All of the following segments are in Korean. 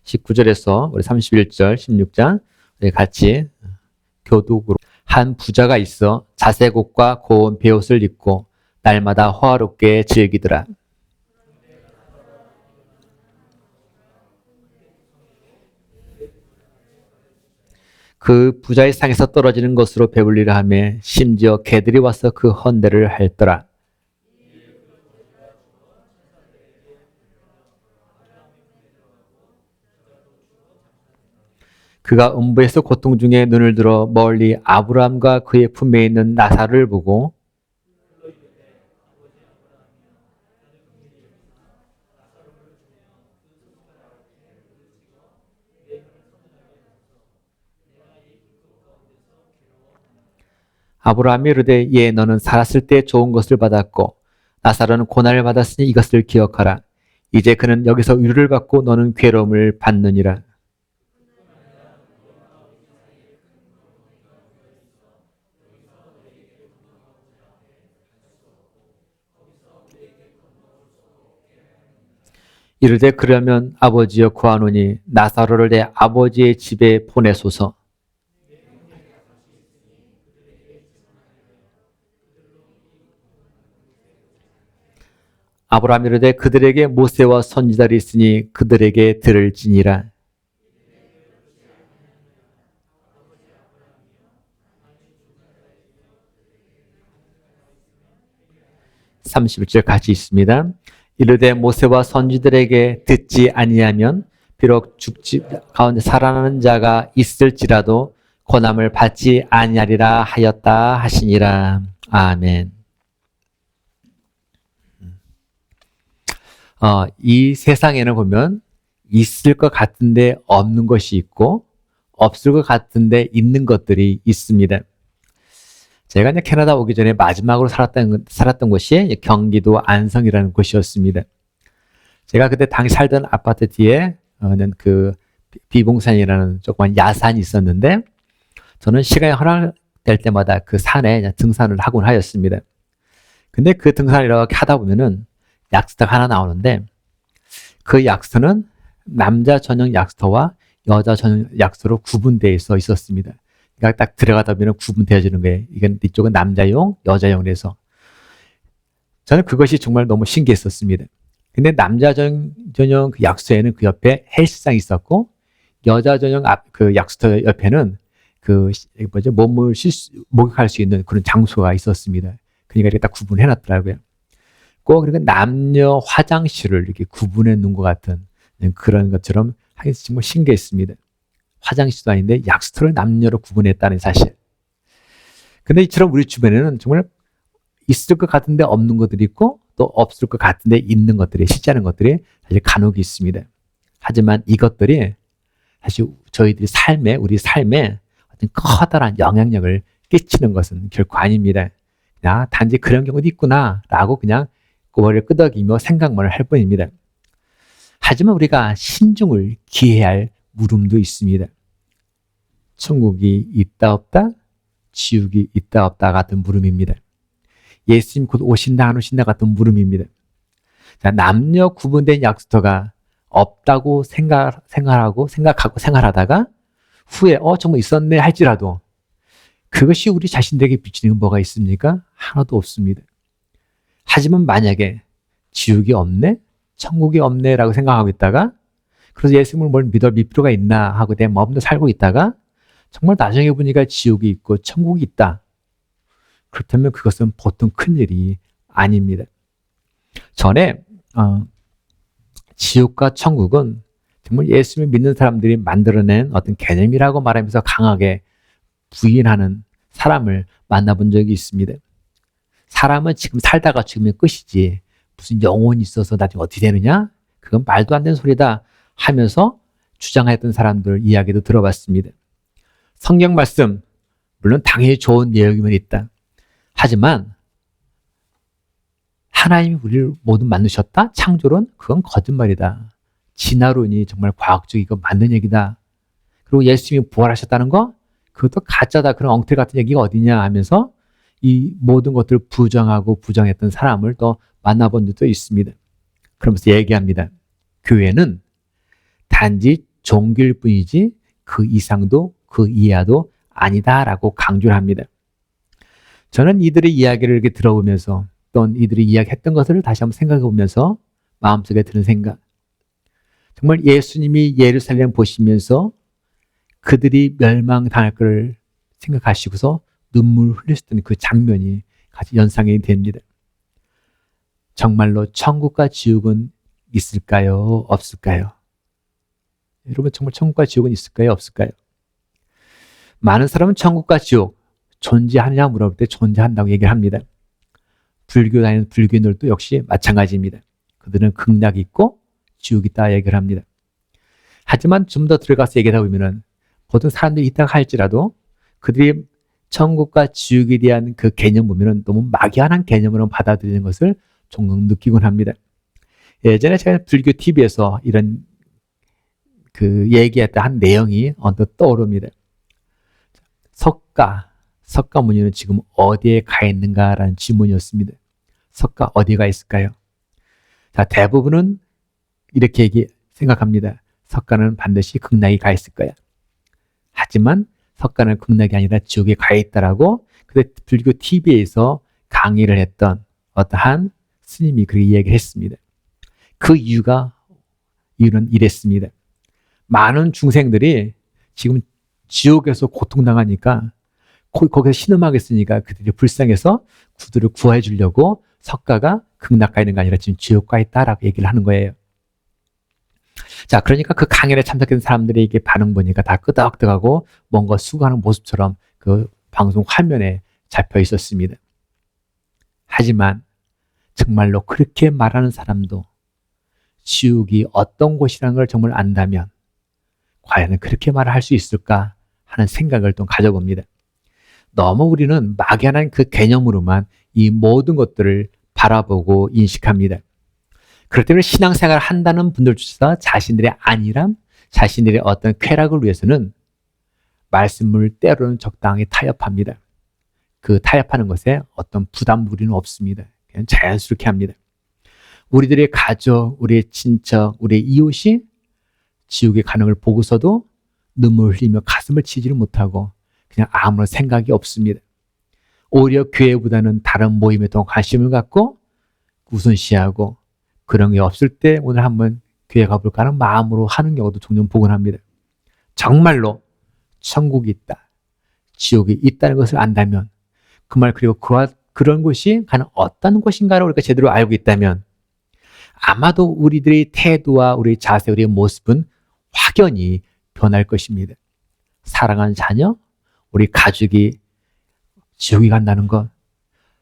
19절에서 우리 31절, 16장 우리 같이 교독으로. 한 부자가 있어 자색 옷과 고운 베옷을 입고 날마다 호화롭게 즐기더라. 그 부자의 상에서 떨어지는 것으로 배불리라 하며 심지어 개들이 와서 그 헌대를 할더라. 그가 음부에서 고통 중에 눈을 들어 멀리 아브라함과 그의 품에 있는 나사를 보고 아브라함이 이르되 예 너는 살았을 때 좋은 것을 받았고 나사로는 고난을 받았으니 이것을 기억하라. 이제 그는 여기서 위로를 받고 너는 괴로움을 받느니라. 이르되 그러면 아버지여 구하노니 나사로를 내 아버지의 집에 보내소서. 아브라함이 이르되 그들에게 모세와 선지자들이 있으니 그들에게 들을지니라. 31절 같이 있습니다. 이르되 모세와 선지자들에게 듣지 아니하면 비록 죽지 가운데 살아나는 자가 있을지라도 고난을 받지 아니하리라 하였다 하시니라. 아멘. 이 세상에는 보면 있을 것 같은데 없는 것이 있고 없을 것 같은데 있는 것들이 있습니다. 제가 이제 캐나다 오기 전에 마지막으로 살았던 곳이 경기도 안성이라는 곳이었습니다. 제가 그때 당시 살던 아파트 뒤에는 그 비봉산이라는 조그만 야산이 있었는데 저는 시간이 허락될 때마다 그 산에 등산을 하곤 하였습니다. 근데 그 등산을 이렇게 하다 보면은 약수터가 하나 나오는데 그 약수터는 남자 전용 약수터와 여자 전용 약수터로 구분되어 있었습니다. 그러니까 딱 들어가다 보면 구분되어지는 거예요. 이쪽은 남자용, 여자용에서. 저는 그것이 정말 너무 신기했었습니다. 근데 남자 전용 그 약수터에는 그 옆에 헬스장이 있었고 여자 전용 그 약수터 옆에는 그 목욕할 수 있는 그런 장소가 있었습니다. 그러니까 이렇게 딱 구분해 놨더라고요. 꼭 그러니까 남녀 화장실을 이렇게 구분해 놓은 것 같은 그런 것처럼 하기 정말 신기했습니다. 화장실도 아닌데 약수터를 남녀로 구분했다는 사실. 근데 이처럼 우리 주변에는 정말 있을 것 같은데 없는 것들이 있고 또 없을 것 같은데 있는 것들이 실제하는 것들이 사실 간혹 있습니다. 하지만 이것들이 사실 우리 삶에 어떤 커다란 영향력을 끼치는 것은 결코 아닙니다. 그냥 단지 그런 경우도 있구나라고 그냥 머리를 끄덕이며 생각만 할 뿐입니다. 하지만 우리가 신중을 기해야 할 물음도 있습니다. 천국이 있다 없다, 지옥이 있다 없다 같은 물음입니다. 예수님 곧 오신다 안 오신다 같은 물음입니다. 자, 남녀 구분된 약수터가 없다고 생각하고 생활하다가 후에 정말 있었네 할지라도 그것이 우리 자신들에게 비치는 뭐가 있습니까? 하나도 없습니다. 하지만 만약에 지옥이 없네, 천국이 없네라고 생각하고 있다가 그래서 예수님을 뭘 믿을 필요가 있나 하고 내 마음대로 살고 있다가 정말 나중에 보니까 지옥이 있고 천국이 있다. 그렇다면 그것은 보통 큰일이 아닙니다. 전에 지옥과 천국은 정말 예수님을 믿는 사람들이 만들어낸 어떤 개념이라고 말하면서 강하게 부인하는 사람을 만나본 적이 있습니다. 사람은 지금 살다가 죽으면 끝이지 무슨 영혼이 있어서 나중에 어떻게 되느냐? 그건 말도 안 되는 소리다 하면서 주장했던 사람들 이야기도 들어봤습니다. 성경 말씀 물론 당연히 좋은 내용이면 있다. 하지만 하나님이 우리를 모두 만드셨다? 창조론? 그건 거짓말이다. 진화론이 정말 과학적이고 맞는 얘기다. 그리고 예수님이 부활하셨다는 거? 그것도 가짜다. 그런 엉터리 같은 얘기가 어디냐 하면서 이 모든 것들을 부정하고 부정했던 사람을 또 만나본 적도 있습니다. 그러면서 얘기합니다. 교회는 단지 종교일 뿐이지 그 이상도 그 이하도 아니다라고 강조를 합니다. 저는 이들의 이야기를 이렇게 들어보면서 또 이들이 이야기했던 것을 다시 한번 생각해 보면서 마음속에 드는 생각, 정말 예수님이 예루살렘 보시면서 그들이 멸망당할 것을 생각하시고서 눈물 흘리셨던 그 장면이 같이 연상이 됩니다. 정말로 천국과 지옥은 있을까요? 없을까요? 여러분, 정말 천국과 지옥은 있을까요? 없을까요? 많은 사람은 천국과 지옥 존재하느냐 물어볼 때 존재한다고 얘기를 합니다. 불교 다니는 불교인들도 역시 마찬가지입니다. 그들은 극락이 있고 지옥이 있다 얘기를 합니다. 하지만 좀 더 들어가서 얘기하다 보면은 보통 사람들이 있다고 할지라도 그들이 천국과 지옥에 대한 그 개념 보면은 너무 막연한 개념으로 받아들이는 것을 종종 느끼곤 합니다. 예전에 제가 불교 TV에서 이런 그 얘기했던 한 내용이 언뜻 떠오릅니다. 석가모니는 지금 어디에 가 있는가라는 질문이었습니다. 석가 어디가 있을까요? 자, 대부분은 이렇게 생각합니다. 석가는 반드시 극락에 가 있을 거야. 하지만 석가는 극락이 아니라 지옥에 가 있다라고 그때 불교 TV에서 강의를 했던 어떠한 스님이 그렇게 이야기를 했습니다. 그 이유는 이랬습니다. 많은 중생들이 지금 지옥에서 고통당하니까 거기서 신음하고 있으니까 그들이 불쌍해서 그들을 구해 주려고 석가가 극락 가 있는 게 아니라 지금 지옥 가 있다라고 얘기를 하는 거예요. 자, 그러니까 그 강연에 참석한 사람들이 이게 반응 보니까 다 끄덕끄덕하고 뭔가 수고하는 모습처럼 그 방송 화면에 잡혀 있었습니다. 하지만 정말로 그렇게 말하는 사람도 지옥이 어떤 곳이라는 걸 정말 안다면 과연 그렇게 말을 할 수 있을까 하는 생각을 또 가져봅니다. 너무 우리는 막연한 그 개념으로만 이 모든 것들을 바라보고 인식합니다. 그렇기 때문에 신앙생활을 한다는 분들조차 자신들의 안일함, 자신들의 어떤 쾌락을 위해서는 말씀을 때로는 적당히 타협합니다. 그 타협하는 것에 어떤 부담 우리는 없습니다. 그냥 자연스럽게 합니다. 우리들의 가족, 우리의 친척, 우리의 이웃이 지옥에 가는 걸 보고서도 눈물 흘리며 가슴을 치지를 못하고 그냥 아무런 생각이 없습니다. 오히려 교회보다는 다른 모임에 더 관심을 갖고 우선시하고 그런 게 없을 때 오늘 한번 교회 가볼까 하는 마음으로 하는 경우도 종종 보곤 합니다. 정말로 천국이 있다, 지옥이 있다는 것을 안다면 그 말 그리고 그런 곳이 과연 어떤 곳인가를 우리가 제대로 알고 있다면 아마도 우리들의 태도와 우리의 자세, 우리의 모습은 확연히 변할 것입니다. 사랑하는 자녀, 우리 가족이 지옥에 간다는 것,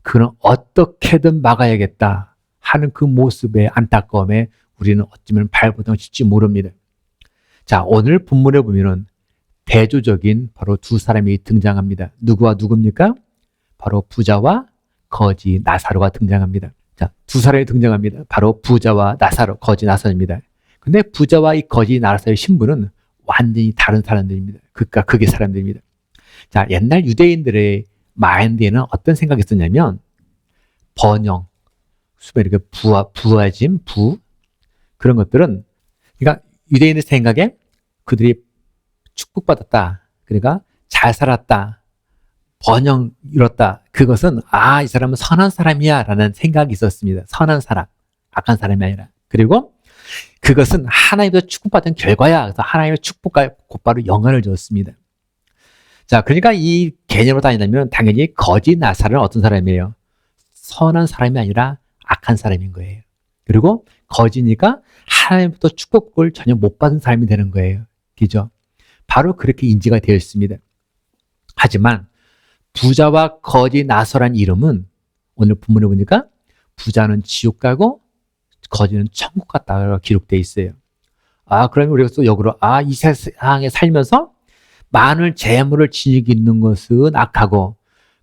그는 어떻게든 막아야겠다 하는 그 모습의 안타까움에 우리는 어쩌면 발버둥을 칠지 모릅니다. 자, 오늘 본문에 보면은 대조적인 바로 두 사람이 등장합니다. 누구와 누굽니까? 바로 부자와 거지 나사로가 등장합니다. 자, 두 사람이 등장합니다. 바로 부자와 나사로, 거지 나사로입니다. 근데 부자와 이 거지 나사로의 신분은 완전히 다른 사람들입니다. 극과 극의 사람들입니다. 자, 옛날 유대인들의 마인드에는 어떤 생각이 있었냐면 번영, 이렇게 부하짐, 그런 것들은 그러니까 유대인의 생각에 그들이 축복받았다, 그러니까 잘 살았다, 번영 이뤘다, 그것은 이 사람은 선한 사람이야 라는 생각이 있었습니다. 선한 사람, 악한 사람이 아니라. 그리고 그것은 하나님께서 축복받은 결과야. 그래서 하나님의 축복과 곧바로 영향을 줬습니다. 자, 그러니까 이 개념으로 다니려면 당연히 거지 나사로는 어떤 사람이에요? 선한 사람이 아니라 악한 사람인 거예요. 그리고 거지니까 하나님부터 축복을 전혀 못 받은 사람이 되는 거예요. 그죠? 바로 그렇게 인지가 되어 있습니다. 하지만 부자와 거지 나사로라는 이름은 오늘 본문에 보니까 부자는 지옥 가고 거지는 천국 갔다고 기록되어 있어요. 그러면 우리가 또 역으로 이 세상에 살면서 많은 재물을 지니고 있는 것은 악하고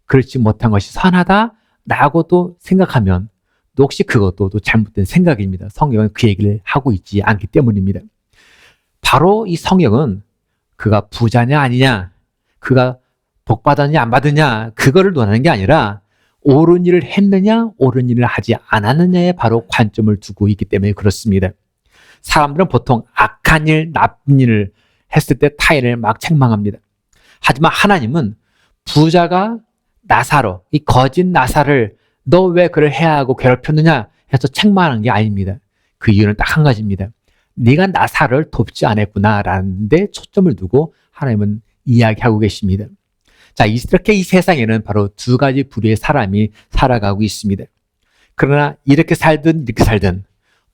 그렇지 못한 것이 선하다라고 또 생각하면 또 혹시 그것도 또 잘못된 생각입니다. 성경은 그 얘기를 하고 있지 않기 때문입니다. 바로 이 성경은 그가 부자냐 아니냐, 그가 복 받았냐 안 받았냐, 그거를 논하는 게 아니라 옳은 일을 했느냐 옳은 일을 하지 않았느냐에 바로 관점을 두고 있기 때문에 그렇습니다. 사람들은 보통 악한 일, 나쁜 일을 했을 때 타인을 막 책망합니다. 하지만 하나님은 부자가 나사로, 이 거짓 나사를 너 왜 그를 해야 하고 괴롭혔느냐 해서 책망하는 게 아닙니다. 그 이유는 딱 한 가지입니다. 네가 나사를 돕지 않았구나라는 데 초점을 두고 하나님은 이야기하고 계십니다. 자, 이렇게 이 세상에는 바로 두 가지 부류의 사람이 살아가고 있습니다. 그러나 이렇게 살든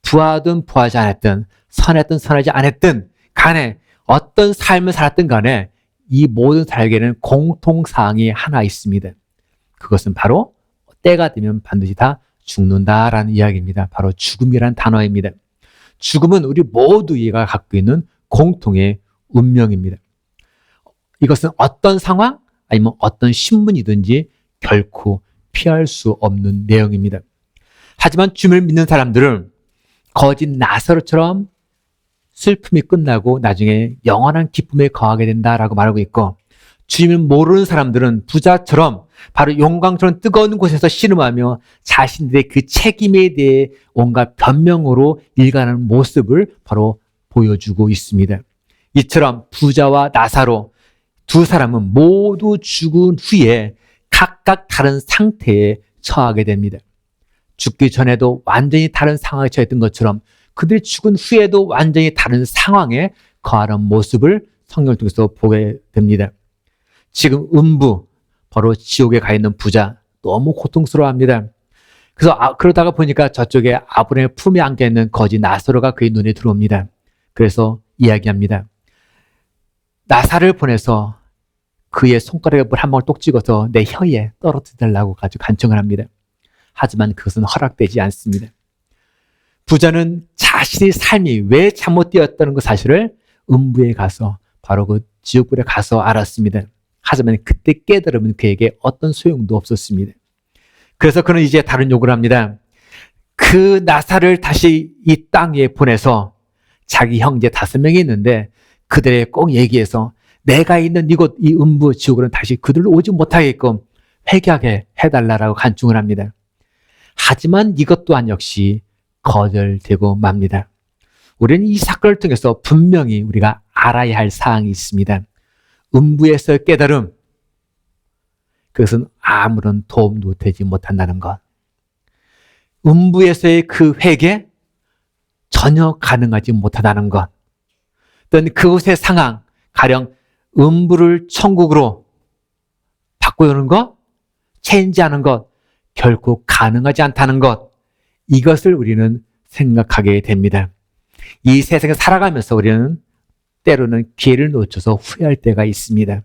부하든 부하지 않았든 선했든 선하지 않았든 간에 어떤 삶을 살았든 간에 이 모든 사람에게는 공통사항이 하나 있습니다. 그것은 바로 때가 되면 반드시 다 죽는다라는 이야기입니다. 바로 죽음이라는 단어입니다. 죽음은 우리 모두가 갖고 있는 공통의 운명입니다. 이것은 어떤 상황 아니면 어떤 신분이든지 결코 피할 수 없는 내용입니다. 하지만 주님을 믿는 사람들은 거짓 나사로처럼 슬픔이 끝나고 나중에 영원한 기쁨에 거하게 된다라고 말하고 있고, 주님을 모르는 사람들은 부자처럼 바로 용광처럼 뜨거운 곳에서 신음하며 자신들의 그 책임에 대해 온갖 변명으로 일관하는 모습을 바로 보여주고 있습니다. 이처럼 부자와 나사로 두 사람은 모두 죽은 후에 각각 다른 상태에 처하게 됩니다. 죽기 전에도 완전히 다른 상황에 처했던 것처럼 그들이 죽은 후에도 완전히 다른 상황에 거하는 모습을 성경을 통해서 보게 됩니다. 지금 음부, 바로 지옥에 가 있는 부자 너무 고통스러워합니다. 그래서 그러다가 보니까 저쪽에 아브라함의 품에 안겨있는 거지 나사로가 그의 눈에 들어옵니다. 그래서 이야기합니다. 나사를 보내서 그의 손가락에 물 한 방울 똑 찍어서 내 혀에 떨어뜨리려고 가지고 간청을 합니다. 하지만 그것은 허락되지 않습니다. 부자는 자신의 삶이 왜 잘못되었다는 그 사실을 음부에 가서 바로 그 지옥불에 가서 알았습니다. 하지만 그때 깨달으면 그에게 어떤 소용도 없었습니다. 그래서 그는 이제 다른 요구를 합니다. 그 나사를 다시 이 땅에 보내서 자기 형제 5명이 있는데 그들에게 꼭 얘기해서 내가 있는 이곳 이 음부 지옥으로는 다시 그들로 오지 못하게끔 회개하게 해달라고 간증을 합니다. 하지만 이것 또한 역시 거절되고 맙니다. 우리는 이 사건을 통해서 분명히 우리가 알아야 할 사항이 있습니다. 음부에서의 깨달음, 그것은 아무런 도움도 되지 못한다는 것. 음부에서의 그 회개, 전혀 가능하지 못하다는 것. 또는 그곳의 상황, 가령 음부를 천국으로 바꾸는 것, 체인지하는 것, 결코 가능하지 않다는 것. 이것을 우리는 생각하게 됩니다. 이 세상에 살아가면서 우리는 때로는 기회를 놓쳐서 후회할 때가 있습니다.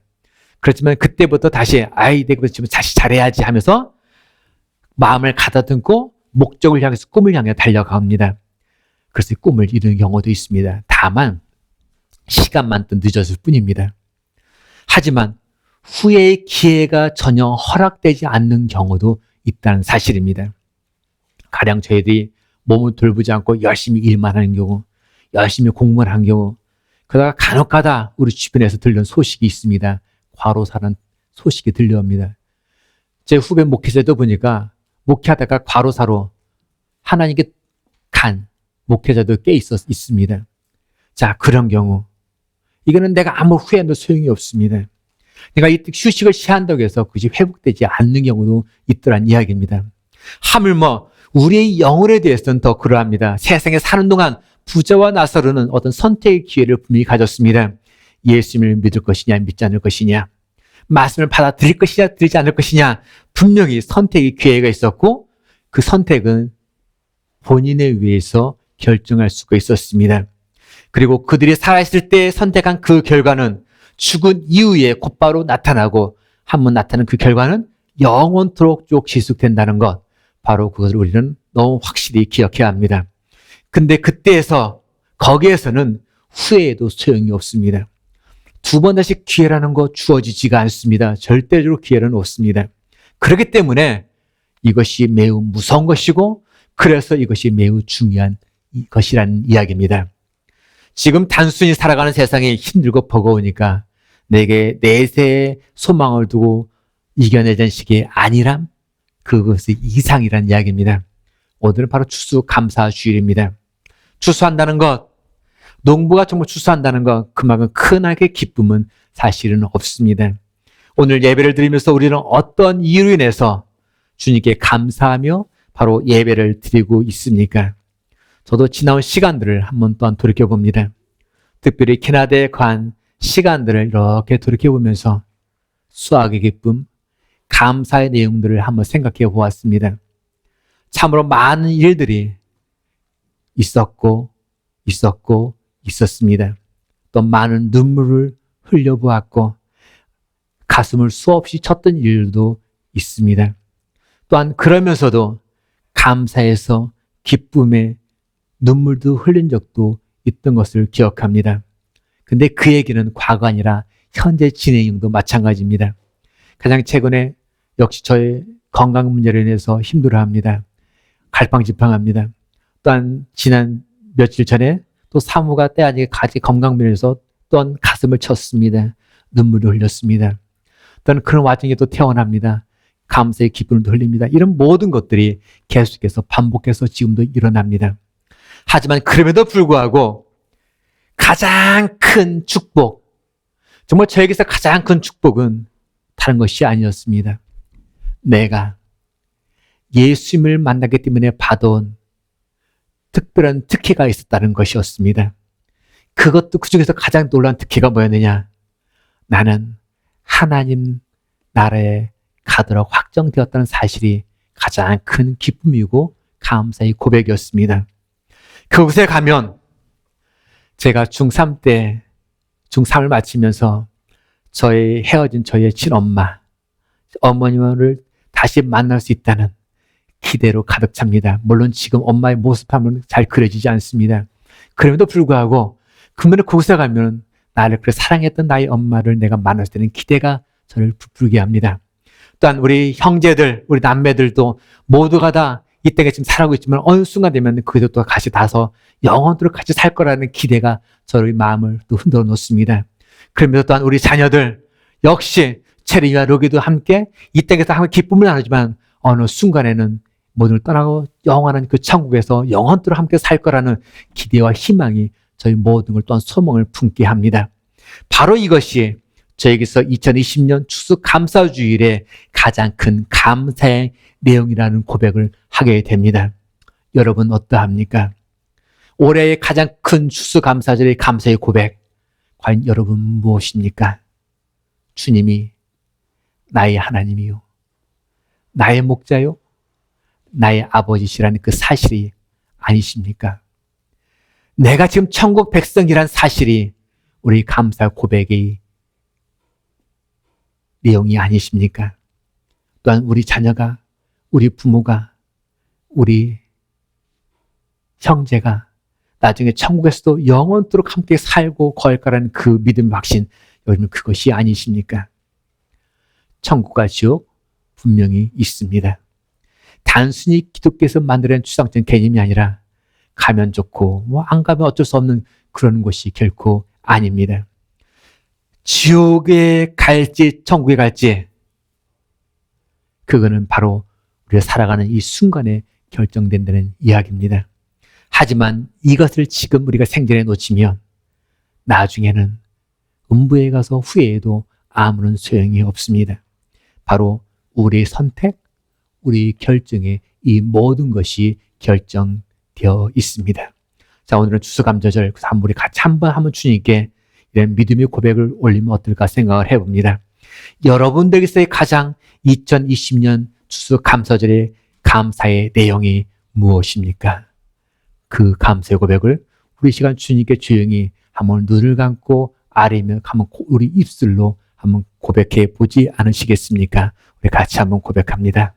그렇지만 그때부터 다시 내가 지금 다시 잘해야지 하면서 마음을 가다듬고 목적을 향해서 꿈을 향해 달려갑니다. 그래서 꿈을 이루는 경우도 있습니다. 다만 시간만 또 늦었을 뿐입니다. 하지만 후회의 기회가 전혀 허락되지 않는 경우도 있다는 사실입니다. 가령 저희들이 몸을 돌보지 않고 열심히 일만 하는 경우, 열심히 공부를 하는 경우, 그러다가 간혹가다 우리 주변에서 들려온 소식이 있습니다. 과로사라는 소식이 들려옵니다. 제 후배 목회자도 보니까 목회하다가 과로사로 하나님께 간 목회자도 꽤 있습니다. 자, 그런 경우 이거는 내가 아무 후회해도 소용이 없습니다. 내가 이 휴식을 취한다고 해서 그것이 회복되지 않는 경우도 있더란 이야기입니다. 하물며 우리의 영혼에 대해서는 더 그러합니다. 세상에 사는 동안 부자와 나사로는 어떤 선택의 기회를 분명히 가졌습니다. 예수님을 믿을 것이냐 믿지 않을 것이냐, 말씀을 받아들일 것이냐 들이지 않을 것이냐, 분명히 선택의 기회가 있었고 그 선택은 본인에 의해서 결정할 수가 있었습니다. 그리고 그들이 살아있을 때 선택한 그 결과는 죽은 이후에 곧바로 나타나고 한번 나타난 그 결과는 영원토록 쭉 지속된다는 것, 바로 그것을 우리는 너무 확실히 기억해야 합니다. 근데 거기에서는 후회해도 소용이 없습니다. 두 번 다시 기회라는 거 주어지지가 않습니다. 절대적으로 기회는 없습니다. 그렇기 때문에 이것이 매우 무서운 것이고, 그래서 이것이 매우 중요한 것이라는 이야기입니다. 지금 단순히 살아가는 세상이 힘들고 버거우니까 내게 내세의 소망을 두고 이겨내자는 식이 아니란, 그것이 이상이란 이야기입니다. 오늘은 바로 추수감사주일입니다. 추수한다는 것, 농부가 정말 추수한다는 것, 그만큼 크나게 기쁨은 사실은 없습니다. 오늘 예배를 드리면서 우리는 어떤 이유로 인해서 주님께 감사하며 바로 예배를 드리고 있습니까? 저도 지나온 시간들을 한번 또한 돌이켜봅니다. 특별히 캐나다에 간 시간들을 이렇게 돌이켜보면서 수학의 기쁨, 감사의 내용들을 한번 생각해 보았습니다. 참으로 많은 일들이 있었습니다. 또 많은 눈물을 흘려보았고 가슴을 수없이 쳤던 일도 있습니다. 또한 그러면서도 감사해서 기쁨에 눈물도 흘린 적도 있던 것을 기억합니다. 근데 그 얘기는 과거 아니라 현재 진행형도 마찬가지입니다. 가장 최근에 역시 저의 건강 문제로 인해서 힘들어합니다. 갈팡질팡합니다. 또한 지난 며칠 전에 또 사모가 때 아니게 같이 건강면에서 또한 가슴을 쳤습니다. 눈물을 흘렸습니다. 또한 그런 와중에 또 태어납니다. 감사의 기쁨을 흘립니다. 이런 모든 것들이 계속해서 반복해서 지금도 일어납니다. 하지만 그럼에도 불구하고 가장 큰 축복, 정말 저에게서 가장 큰 축복은 다른 것이 아니었습니다. 내가 예수님을 만나기 때문에 받아온 특별한 특혜가 있었다는 것이었습니다. 그것도 그 중에서 가장 놀라운 특혜가 뭐였느냐? 나는 하나님 나라에 가도록 확정되었다는 사실이 가장 큰 기쁨이고 감사의 고백이었습니다. 그곳에 가면 제가 중3 때 중3을 마치면서 헤어진 저의 친엄마, 어머님을 다시 만날 수 있다는 기대로 가득 찹니다. 물론 지금 엄마의 모습하면 잘 그려지지 않습니다. 그럼에도 불구하고 그곳에 가면 나를 그렇게 사랑했던 나의 엄마를 내가 만날 수 있는 기대가 저를 부풀게 합니다. 또한 우리 형제들, 우리 남매들도 모두가 다 이 땅에 지금 살아가고 있지만 어느 순간 되면 그래도 또 같이 다서 영원토록 같이 살 거라는 기대가 저의 마음을 또 흔들어 놓습니다. 그러면서 또한 우리 자녀들 역시 체리와 로기도 함께 이 땅에서 함께 기쁨을 나누지만 어느 순간에는 모두를 떠나고 영원한 그 천국에서 영원토록 함께 살 거라는 기대와 희망이 저희 모든 걸 또한 소망을 품게 합니다. 바로 이것이 저에게서 2020년 추수감사주일에 가장 큰 감사의 내용이라는 고백을 하게 됩니다. 여러분 어떠합니까? 올해의 가장 큰 추수감사절의 감사의 고백, 과연 여러분 무엇입니까? 주님이 나의 하나님이요, 나의 목자요, 나의 아버지시라는 그 사실이 아니십니까? 내가 지금 천국 백성이란 사실이 우리 감사 고백의 내용이 아니십니까? 또한 우리 자녀가, 우리 부모가, 우리 형제가 나중에 천국에서도 영원토록 함께 살고 걸 거라는 그 믿음 확신, 여러분 그것이 아니십니까? 천국과 지옥 분명히 있습니다. 단순히 기독교에서 만들어낸 추상적인 개념이 아니라 가면 좋고 안 가면 어쩔 수 없는 그런 곳이 결코 아닙니다. 지옥에 갈지 천국에 갈지 그거는 바로 우리가 살아가는 이 순간에 결정된다는 이야기입니다. 하지만 이것을 지금 우리가 생전에 놓치면 나중에는 음부에 가서 후회해도 아무런 소용이 없습니다. 바로 우리의 선택, 우리 결정에 이 모든 것이 결정되어 있습니다. 자, 오늘은 추수감사절 우리 같이 한번 주님께 이런 믿음의 고백을 올리면 어떨까 생각을 해봅니다. 여러분들에게서의 가장 2020년 추수감사절의 감사의 내용이 무엇입니까? 그 감사의 고백을 우리 시간 주님께 조용히 한번 눈을 감고 아래며 한번 우리 입술로 한번 고백해 보지 않으시겠습니까? 우리 같이 한번 고백합니다.